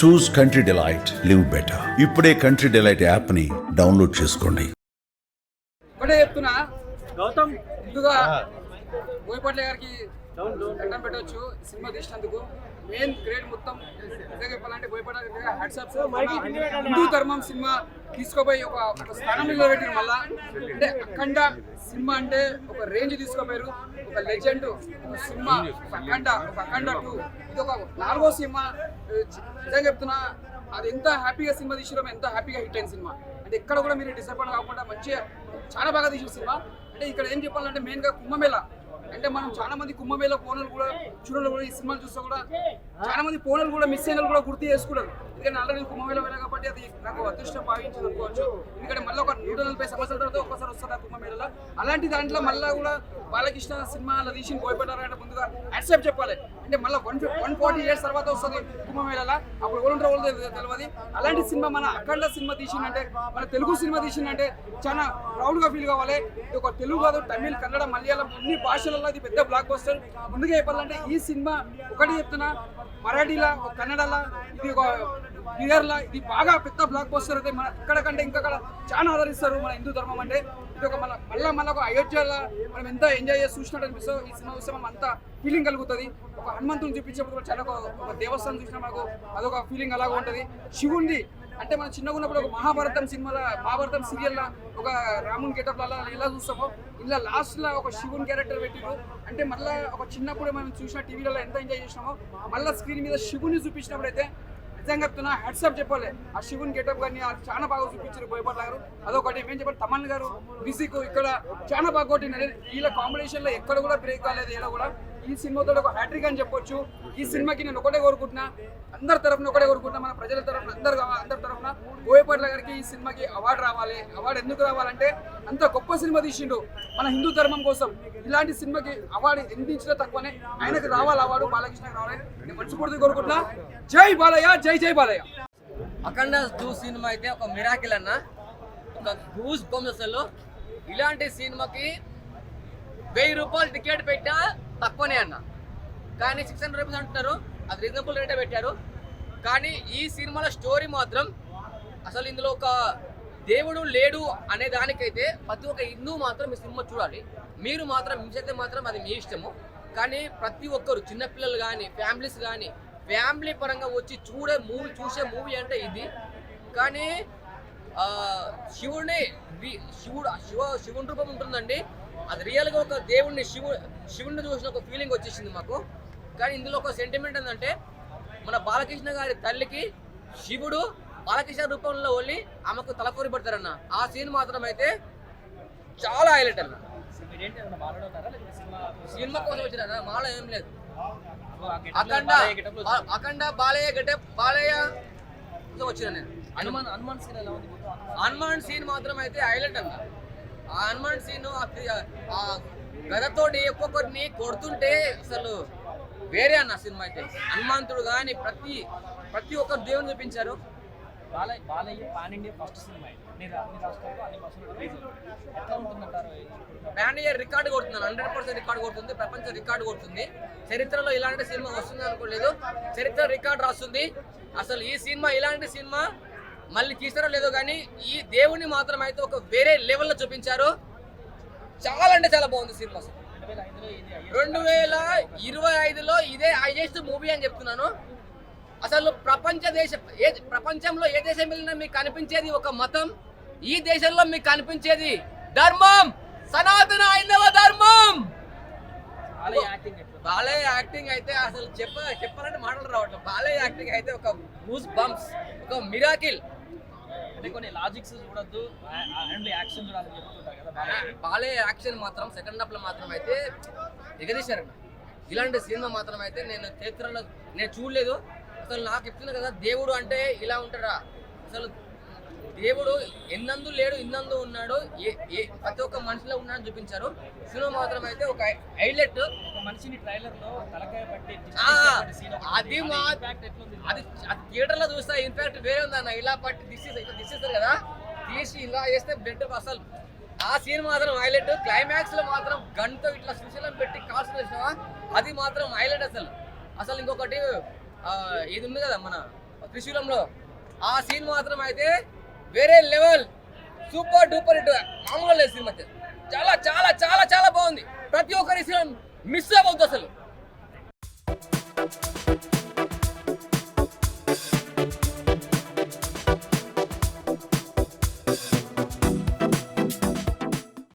చూస్ country delight, live better. ఇప్పుడే country delight app ని download చేసుకోండి. ఒకటే చెప్తున్నా, గౌతమ్ ముందుగా బోయపాట్ల గారికి దండం పెట్టవచ్చు సినిమా తీసినందుకు. మెయిన్ గ్రేడ్ మొత్తం నిజంగా చెప్పాలంటే బోయపాట్ల గారికి హ్యాట్సాప్స్. హిందూ ధర్మం సినిమా తీసుకోపోయి ఒక స్థానంలో నిలబెట్టిన మళ్ళా. అంటే అఖండ సినిమా అంటే ఒక రేంజ్ తీసుకోపోయారు, ఒక లెజెండ్ సినిమా, ఒక అఖండ 2. ఇది ఒక 4వ సినిమా. నిజంగా చెప్తున్నా, అది ఎంత హ్యాపీగా సినిమా తీసిరో, ఎంత హ్యాపీగా హిట్ అయిన సినిమా. అంటే ఎక్కడ కూడా మీరు డిసప్పాయింట్ కాకుండా మంచిగా చాలా బాగా తీసిన సినిమా. అంటే ఇక్కడ ఏం చెప్పాలంటే మెయిన్గా కుంభమేళ. అంటే మనం చాలా మంది కుంభమేళ పోనలు కూడా చూడలు కూడా ఈ సినిమాలు చూస్తే కూడా చాలా మంది పోనలు కూడా మిస్ అయిన కూడా గుర్తు చేసుకున్నారు. ఎందుకంటే ఆల్రెడీ కుంభమేళ వెళ్ళా కాబట్టి అది నాకు అదృష్టం భావించింది అనుకోవచ్చు. ఎందుకంటే మళ్ళీ ఒక 140 సంవత్సరాల తర్వాత ఒక్కసారి వస్తుంది ఆ కుంభమేళలో. అలాంటి దాంట్లో మళ్ళీ కూడా బాలకృష్ణ సినిమా అలా తీసి పోయిపోతారంటే ముందుగా యాక్సెప్ట్ చెప్పాలి. అంటే మళ్ళీ 140 ఇయర్స్ తర్వాత వస్తుంది కుంభమేళలో. అప్పుడు ఎవరు వాళ్ళు తెలియదు. అలాంటి సినిమా మన అఖండ సినిమా తీసిందంటే, మన తెలుగు సినిమా తీసిందంటే చాలా ప్రౌడ్గా ఫీల్ కావాలి. ఇది ఒక తెలుగు కాదు, తమిళ్, కన్నడ, మలయాళం అన్ని భాషలలో ఇది పెద్ద బ్లాక్ బస్టర్. ముందుగా చెప్పాలంటే ఈ సినిమా ఒకటి చెప్తున్నా, మరాఠీలా, కన్నడలా, ఇది ఒక బిహార్లా ఇది బాగా పెద్ద బ్లాక్ బస్టర్ అయితే మన ఇక్కడ కంటే ఇంకా చాలా ఆదరిస్తారు మన హిందూ ధర్మం. అంటే ఇది ఒక మళ్ళీ ఒక అయోధ్యలో మనం ఎంత ఎంజాయ్ చేసి చూసినట్టు అనిపిస్తుంది. ఈ సినిమా చూస్తే మనం అంత ఫీలింగ్ కలుగుతుంది. ఒక హనుమంతుని చూపించేప్పుడు చాలా ఒక దేవస్థానం చూసినా మనకు అదొక ఫీలింగ్ అలాగా ఉంటుంది. శివుంది అంటే మనం చిన్నగా ఉన్నప్పుడు ఒక మహాభారతం సినిమాలో, మహాభారతం సీరియల్లో ఒక రాముని గెటప్లలో ఎలా చూస్తామో ఇలా లాస్ట్లో ఒక శివుని క్యారెక్టర్ పెట్టిరు. అంటే మళ్ళీ ఒక చిన్నప్పుడు మనం చూసిన టీవీలలో ఎంత ఎంజాయ్ చేసినామో మళ్ళీ స్క్రీన్ మీద శివుని చూపించినప్పుడు అయితే నిజంగా చెప్తున్నా హ్యాట్సాప్ చెప్పాలి. ఆ శివుని గెటప్ కానీ చాలా బాగా చూపించారు బోయపాట్ల గారు. అదొకటి ఏం చెప్పాలి, తమన్ గారు మ్యూజిక్ ఇక్కడ చాలా బాగా కొట్టినారు. వీళ్ళ కాంబినేషన్లో ఎక్కడ కూడా బ్రేక్ కాలేదు. ఇలా కూడా ఈ సినిమాతో ఒక హ్యాట్రిక్ అని చెప్పొచ్చు. ఈ సినిమాకి నేను ఒకటే కోరుకుంటున్నా, అందరి తరఫున ఒకటే కోరుకుంటున్నా, మన ప్రజల తరఫున అందరి తరఫున బోయపాట్ల గారికి ఈ సినిమాకి అవార్డు రావాలి. అవార్డు ఎందుకు రావాలంటే అంత గొప్ప సినిమా తీసిండు మన హిందూ ధర్మం కోసం. ఇలాంటి సినిమాకి అవార్డు ఎంత ఇచ్చినా తక్కువనే, ఆయనకు రావాలి అవార్డు, బాలకృష్ణకి రావాలి. నేను మనస్ఫూర్తిగా కోరుకుంటున్నా. జై బాలయ్య, జై జై బాలయ్య. అఖండ 2 సినిమా అయితే ఒక మిరాకిల్ అన్న, ఒక గూస్ బంప్స్. అసలు ఇలాంటి సినిమాకి 1000 రూపాయలు టికెట్ పెట్టా తక్కువనే అన్న, కానీ 600 రూపీస్ అంటున్నారు. అది రీజనబుల్ రేటే పెట్టారు. కానీ ఈ సినిమాలో స్టోరీ మాత్రం అసలు ఇందులో ఒక దేవుడు లేడు అనే దానికైతే ప్రతి ఒక్క హిందూ మాత్రం ఈ సినిమా చూడాలి. మీరు మాత్రం మిస్ అయితే మాత్రం అది మీ ఇష్టము. కానీ ప్రతి ఒక్కరు చిన్నపిల్లలు కానీ ఫ్యామిలీస్ కానీ ఫ్యామిలీ పరంగా వచ్చి చూసే మూవీ అంటే ఇది. కానీ శివుని రూపం ఉంటుందండి. అది రియల్గా ఒక దేవుడిని శివుడిని చూసిన ఒక ఫీలింగ్ వచ్చేసింది మాకు. కానీ ఇందులో ఒక సెంటిమెంట్ ఏంటంటే, మన బాలకృష్ణ గారి తల్లికి శివుడు బాలకృష్ణ రూపంలో వెళ్ళి ఆమెకు తలకొరి పడతారన్న. ఆ సీన్ మాత్రం అయితే చాలా హైలైట్ అన్న. సినిమా కోసం వచ్చిన మాల ఏం లేదు. అఖండ బాలయ్య గెటప్ బాలయ్య వచ్చిన నేను. హనుమాన్ సీన్ మాత్రం అయితే హైలైట్ అన్న. ఆ హనుమాన్ సీన్ ఆ గదతోటి ఒక్కొక్కరిని కొడుతుంటే అసలు వేరే అన్న సినిమా అయితే. హనుమంతుడు కానీ ప్రతి ఒక్కరు దేవుని చూపించారు. Balayya pan India first cinema. Pan India record కొడుతున్నాను, 100% రికార్డు కొడుతుంది, ప్రపంచ రికార్డు కొడుతుంది. చరిత్రలో ఇలాంటి సినిమా వస్తుంది అనుకోలేదు, చరిత్ర రికార్డు రాస్తుంది. అసలు ఈ సినిమా ఇలాంటి సినిమా మళ్ళీ తీస్తారో లేదో కానీ ఈ దేవుని మాత్రం అయితే ఒక వేరే లెవెల్లో చూపించారు. చాలా అంటే చాలా బాగుంది సినిమా. 2025లో ఇదే హైయెస్ట్ మూవీ అని చెప్తున్నాను. అసలు ప్రపంచంలో ఏ దేశం వెళ్ళినా మీకు కనిపించేది ఒక మతం, ఈ దేశంలో మీకు కనిపించేది ధర్మం, సనాతన హైందవ ధర్మం. బాలయ్య యాక్టింగ్ అయితే అసలు చెప్పాలంటే మాటలు రావట్లేదు. బాలయ్య యాక్టింగ్ అయితే ఒక గూస్ బంప్స్, ఒక మిరాకిల్. అంటే కొన్ని లాజిక్స్ చూడొద్దు, యాక్షన్ చూడాలని చెప్తుంటారు కదా. బాలయ్య యాక్షన్ మాత్రం సెకండ్ హాఫ్ లో మాత్రం అయితే ఎగదీశారన్న. ఇలాంటి సినిమా మాత్రం అయితే నేను చరిత్రలో నేను చూడలేదు. అసలు నాకు చెప్తున్నా కదా, దేవుడు అంటే ఇలా ఉంటారా? అసలు దేవుడు ఎన్నందు లేడు, ఇన్నందు ఉన్నాడు, ప్రతి ఒక్క మనిషిలో ఉన్నాడని చూపించారు. సినిమా మాత్రం అయితే ఒక హైలైట్. ఒక మనిషిని ట్రైలర్ లో తలకాయ పట్టి అది థియేటర్ లో చూస్తా ఇన్ఫాక్ట్ వేరే ఉందన్న. ఇలా పట్టి దిశిస్తారు కదా, తీసి ఇలా చేస్తే బ్లడ్ అసలు ఆ సీన్ మాత్రం హైలైట్. క్లైమాక్స్ లో మాత్రం గన్తో ఇట్లా సుశీలం పెట్టి కాల్స్ వేసినావా, అది మాత్రం హైలైట్. అసలు ఇంకొకటి ఇది ఉంది కదా, మన త్రిశూలంలో ఆ సీన్ మాత్రం అయితే వేరే లెవెల్, సూపర్ డూపర్ హిట్. మామూలుగా లేదు సినిమా అయితే. చాలా చాలా చాలా చాలా బాగుంది. ప్రతి ఒక్కరి సీన్ మిస్ అవ్వద్దు అసలు.